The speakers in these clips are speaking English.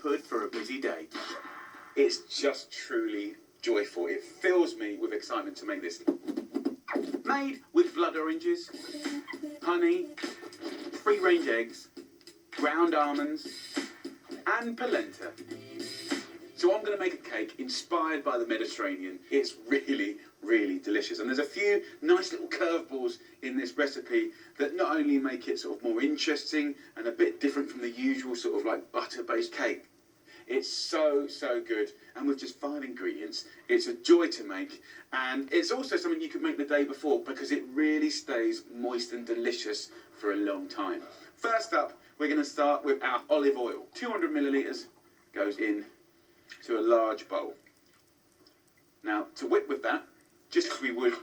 pud for a busy day. It's just truly joyful. It fills me with excitement to make this. Made with blood oranges, honey, free-range eggs, ground almonds, and polenta. So I'm going to make a cake inspired by the Mediterranean. It's really, really delicious. And there's a few nice little curveballs in this recipe that not only make it sort of more interesting and a bit different from the usual sort of like butter-based cake. It's so, so good. And with just 5 ingredients, it's a joy to make. And it's also something you can make the day before because it really stays moist and delicious for a long time. First up, we're going to start with our olive oil. 200 millilitres goes in to a large bowl. Now, to whip with that, just as we would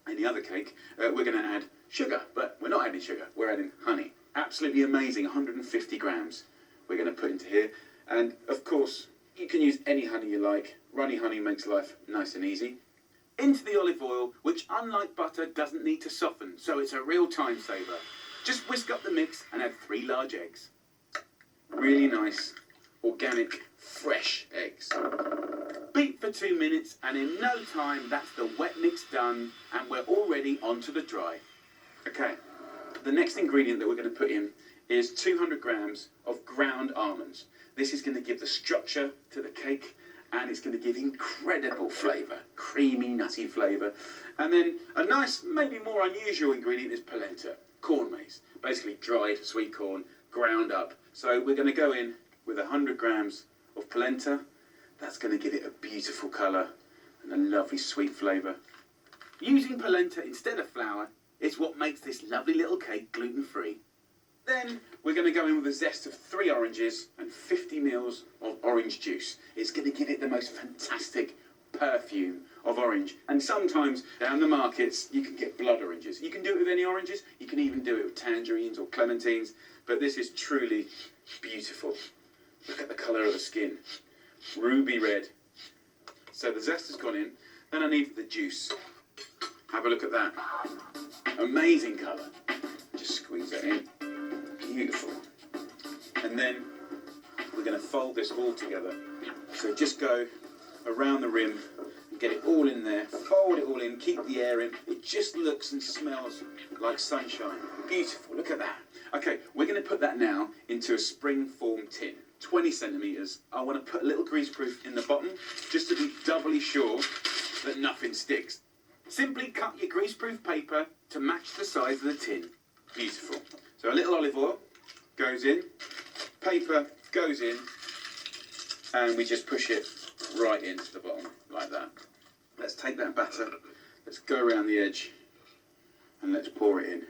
any other cake, we're going to add sugar. But we're not adding sugar, we're adding honey. Absolutely amazing, 150 grams we're going to put into here. And, of course, you can use any honey you like. Runny honey makes life nice and easy. Into the olive oil, which, unlike butter, doesn't need to soften, so it's a real time saver. Just whisk up the mix and add 3 large eggs. Really nice, organic, fresh eggs. Beat for 2 minutes, and in no time, that's the wet mix done, and we're already onto the dry. Okay, the next ingredient that we're going to put in is 200 grams of ground almonds. This is going to give the structure to the cake, and it's going to give incredible flavour, creamy, nutty flavour. And then a nice, maybe more unusual ingredient is polenta, corn maize, basically dried sweet corn, ground up. So we're going to go in with 100 grams of polenta. That's going to give it a beautiful colour and a lovely sweet flavour. Using polenta instead of flour is what makes this lovely little cake gluten-free. Then we're going to go in with a zest of 3 oranges and 50 ml of orange juice. It's going to give it the most fantastic perfume of orange. And sometimes down the markets you can get blood oranges. You can do it with any oranges. You can even do it with tangerines or clementines. But this is truly beautiful. Look at the colour of the skin. Ruby red. So the zest has gone in. Then I need the juice. Have a look at that. Amazing colour. Just squeeze that in. Beautiful. And then we're going to fold this all together. So just go around the rim and get it all in there. Fold it all in, keep the air in. It just looks and smells like sunshine. Beautiful, look at that. Okay, we're going to put that now into a spring-form tin. 20 centimetres. I want to put a little greaseproof in the bottom just to be doubly sure that nothing sticks. Simply cut your greaseproof paper to match the size of the tin. Beautiful. So a little olive oil goes in, paper goes in, and we just push it right into the bottom, like that. Let's take that batter, let's go around the edge, and let's pour it in.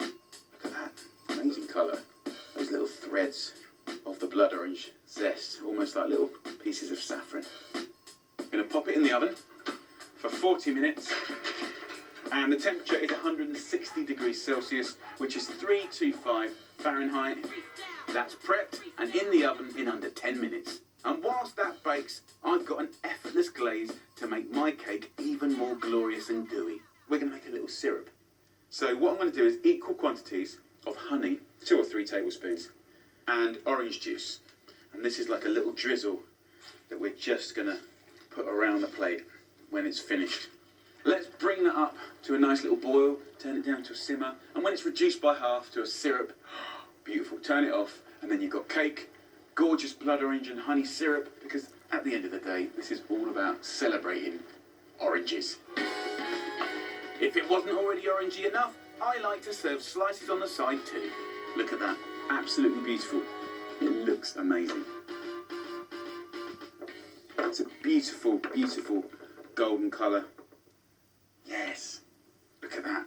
Look at that, amazing colour. Those little threads of the blood orange zest, almost like little pieces of saffron. I'm going to pop it in the oven for 40 minutes. And the temperature is 160 degrees Celsius, which is 325 Fahrenheit. That's prepped and in the oven in under 10 minutes. And whilst that bakes, I've got an effortless glaze to make my cake even more glorious and gooey. We're going to make a little syrup. So what I'm going to do is equal quantities of honey, 2 or 3 tablespoons, and orange juice. And this is like a little drizzle that we're just going to put around the plate when it's finished. Let's bring that up to a nice little boil, turn it down to a simmer, and when it's reduced by half to a syrup, beautiful, turn it off, and then you've got cake, gorgeous blood orange and honey syrup, because at the end of the day, this is all about celebrating oranges. If it wasn't already orangey enough, I like to serve slices on the side too. Look at that, absolutely beautiful. It looks amazing. It's a beautiful, beautiful golden colour. Yes, look at that.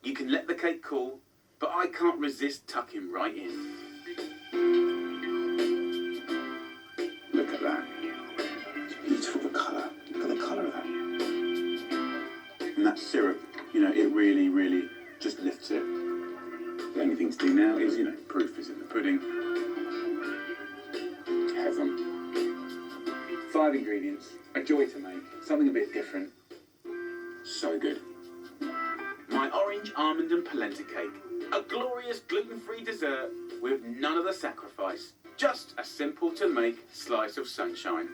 You can let the cake cool, but I can't resist tucking right in. Look at that. It's beautiful, the colour. Look at the colour of that. And that syrup, you know, it really, really just lifts it. The only thing to do now is, you know, proof is in the pudding. Heaven. 5 ingredients, a joy to make, something a bit different. So good. My my orange, almond and polenta cake. A glorious gluten-free dessert with none of the sacrifice. Just a simple to make slice of sunshine.